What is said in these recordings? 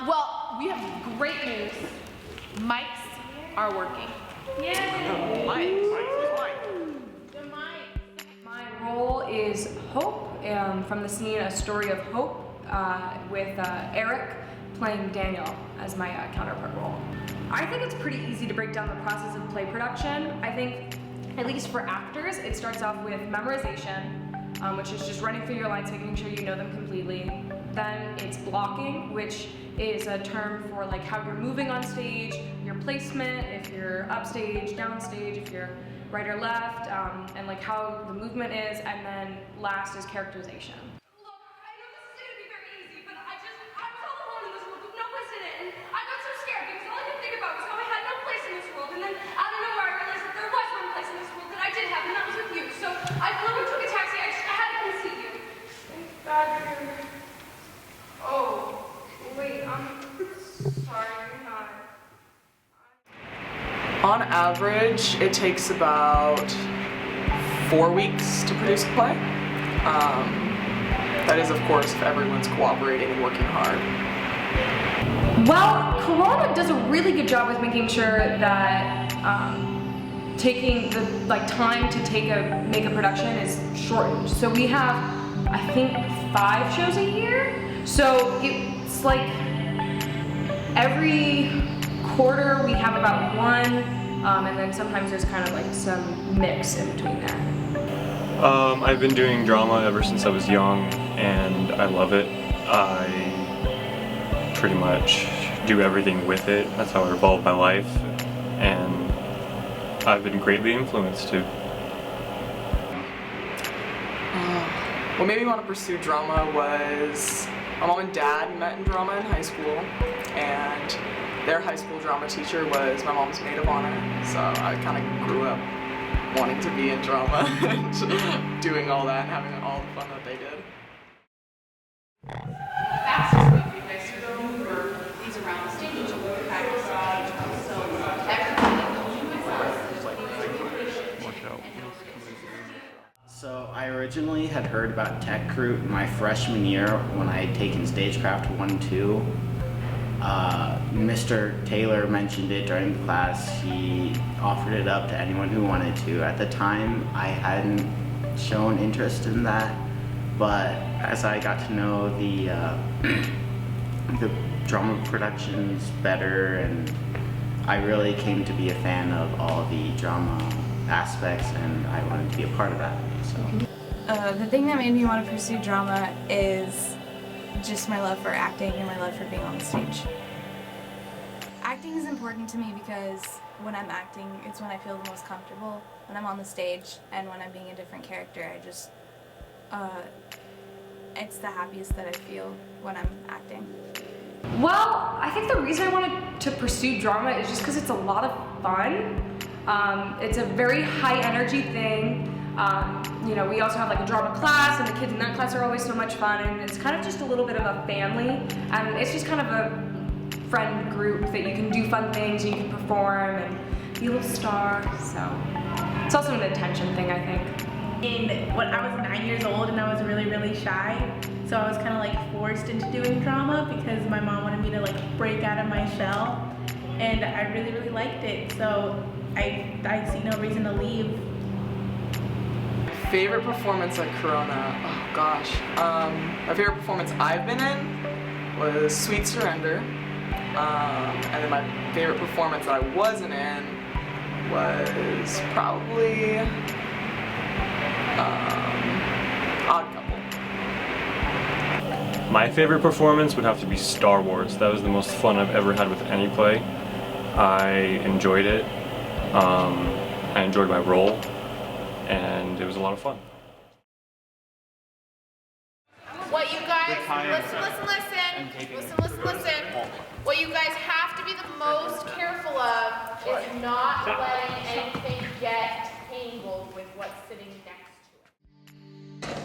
Well, we have great news. Mics are working. Yay! The mics. My role is Hope from the scene A Story of Hope with Eric playing Daniel as my counterpart role. I think it's pretty easy to break down the process of play production. I think, at least for actors, it starts off with memorization, which is just running through your lines, making sure you know them completely. Then it's blocking, which is a term for like how you're moving on stage, your placement, if you're upstage, downstage, if you're right or left, and like how the movement is, and then last is characterization. Look, I know this isn't gonna be very easy, but I was all alone in this world with no place in it, and I got so scared because all I could think about was how I had no place in this world, and then out of nowhere I realized that there was one place in this world that I did have, and that was with you. So I flew and took a taxi. I had to come see you. Thank God you're here. Oh, wait, I'm sorry, you're not. On average, it takes about 4 weeks to produce a play. That is, of course, if everyone's cooperating and working hard. Well, Corona does a really good job with making sure that taking the time to make a production is shortened. So we have, I think, 5 shows a year. So it's like every quarter we have about 1, and then sometimes there's kind of like some mix in between there. I've been doing drama ever since I was young, and I love it. I pretty much do everything with it. That's how I revolve my life, and I've been greatly influenced too. What made me want to pursue drama was my mom and dad met in drama in high school, and their high school drama teacher was my mom's maid of honor, so I kind of grew up wanting to be in drama and doing all that and having all the fun that they did. Fastest way for you guys to go over these around the stage. So So I originally had heard about Tech Recruit my freshman year when I had taken Stagecraft 1 and 2. Mr. Taylor mentioned it during the class. He offered it up to anyone who wanted to. At the time, I hadn't shown interest in that, but as I got to know the drama productions better, and I really came to be a fan of all the drama aspects, and I wanted to be a part of that. So. The thing that made me want to pursue drama is just my love for acting and my love for being on the stage. Acting is important to me because when I'm acting, it's when I feel the most comfortable, when I'm on the stage, and when I'm being a different character. I just, it's the happiest that I feel when I'm acting. Well, I think the reason I wanted to pursue drama is just because it's a lot of fun. It's a very high energy thing. You know, we also have like a drama class, and the kids in that class are always so much fun, and it's kind of just a little bit of a family, and it's just kind of a friend group that you can do fun things, and you can perform and be a little star, so it's also an attention thing, I think. When I was 9 years old and I was really, really shy, so I was kind of like forced into doing drama because my mom wanted me to like break out of my shell, and I really, really liked it, so I see no reason to leave. Favorite performance at Corona, oh gosh. My favorite performance I've been in was Sweet Surrender. And then my favorite performance that I wasn't in was probably Odd Couple. My favorite performance would have to be Star Wars. That was the most fun I've ever had with any play. I enjoyed it. I enjoyed my role, and it was a lot of fun. What you guys, listen. What you guys have to be the most careful of is not letting anything get tangled with what's sitting next to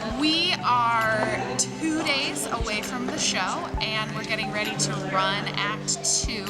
it. We are 2 days away from the show, and we're getting ready to run Act 2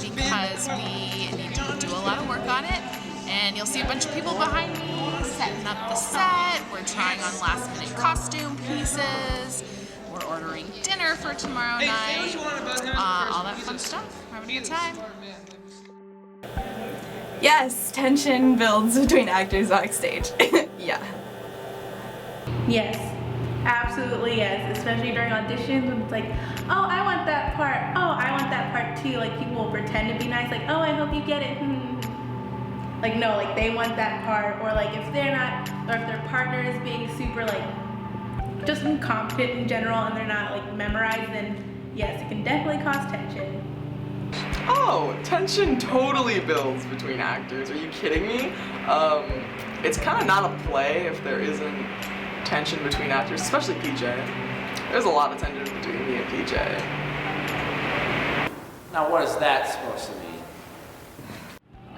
because we need to do a lot of work on it. And you'll see a bunch of people behind me setting up the set. We're trying on last-minute costume pieces. We're ordering dinner for tomorrow night. All that fun stuff. We're having a good time. Yes, tension builds between actors backstage. Yeah. Yes, absolutely yes. Especially during auditions when it's like, oh, I want that part. Oh, I want that part too. Like people will pretend to be nice, like, oh, I hope you get it. Like no, like they want that part. Or like if they're not, or if their partner is being super like just incompetent in general and they're not like memorized, then yes, it can definitely cause tension. Oh, tension totally builds between actors. Are you kidding me? It's kind of not a play if there isn't tension between actors, especially PJ. There's a lot of tension between me and PJ. Now what is that supposed to mean?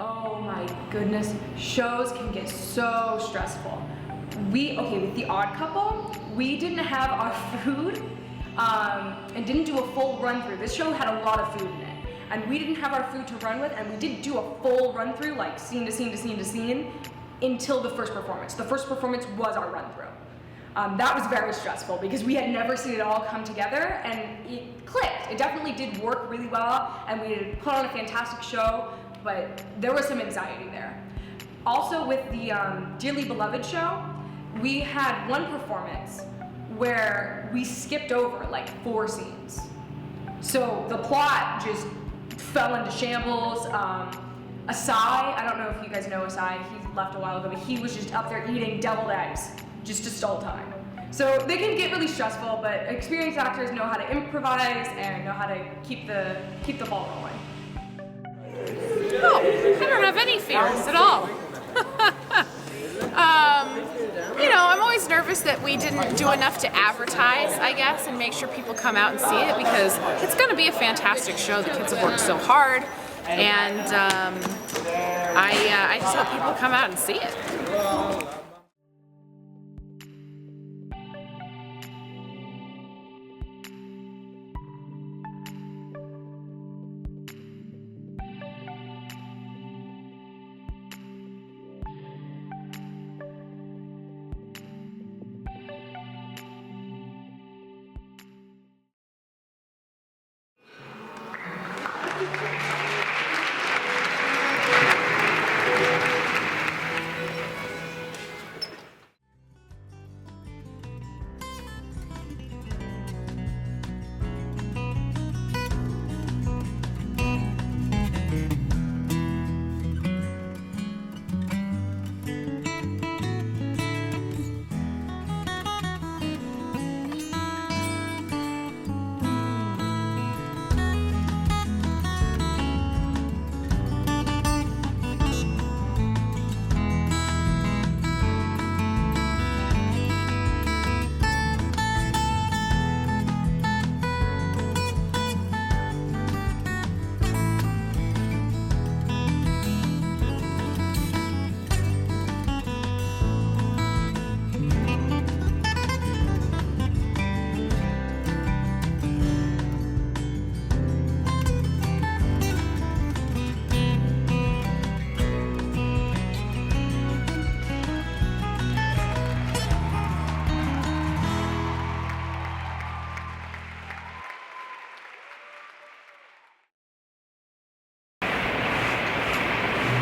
Oh my goodness, shows can get so stressful. With The Odd Couple, we didn't have our food and didn't do a full run through. This show had a lot of food in it. And we didn't have our food to run with, and we didn't do a full run through, like scene to scene to scene to scene, until the first performance. The first performance was our run through. That was very stressful because we had never seen it all come together, and it clicked. It definitely did work really well, and we had put on a fantastic show, but there was some anxiety there. Also with the Dearly Beloved show, we had one performance where we skipped over like 4 scenes. So the plot just fell into shambles. Asai, I don't know if you guys know Asai, he left a while ago, but he was just up there eating deviled eggs just to stall time. So they can get really stressful, but experienced actors know how to improvise and know how to keep the ball rolling. Oh, I don't have any fears at all. I'm always nervous that we didn't do enough to advertise, I guess, and make sure people come out and see it, because it's going to be a fantastic show. The kids have worked so hard, and I just hope people come out and see it.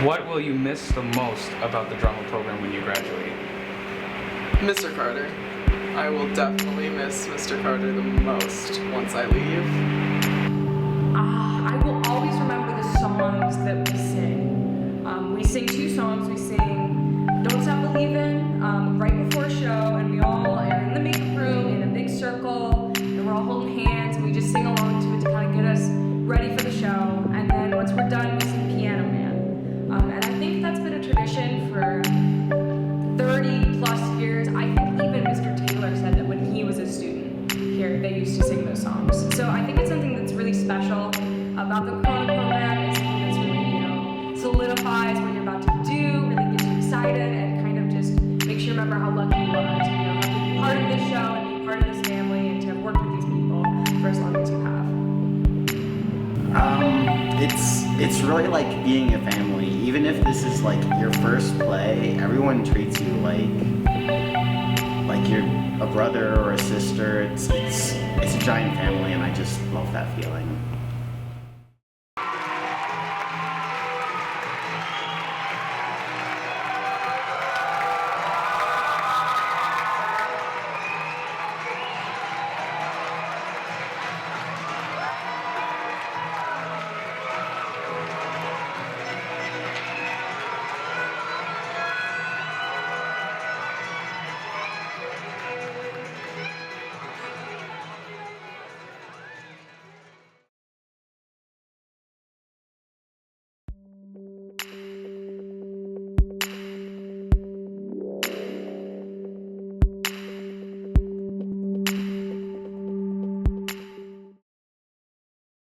What will you miss the most about the drama program when you graduate? Mr. Carter. I will definitely miss Mr. Carter the most once I leave. I will always remember the songs that we sing. We sing 2 songs. We sing Don't Stop Believin' right before a show, and we all are in the makeup room in a big circle, and we're all holding hands, and we just sing along to it to kind of get us ready for the show. And then once we're done, we sing Piano Man. And I think that's been a tradition for 30 plus years. I think even Mr. Taylor said that when he was a student here, they used to sing those songs. So I think it's something that's really special about the Corona program. It's something that's really, solidifies what you're about to do, really gets you excited, and kind of just makes you remember how lucky you are to, have been part of this show and be part of this family and to have worked with these people for as long as you have. It's really like being a family. Even if this is like your first play, everyone treats you like you're a brother or a sister. It's it's a giant family, and I just love that feeling.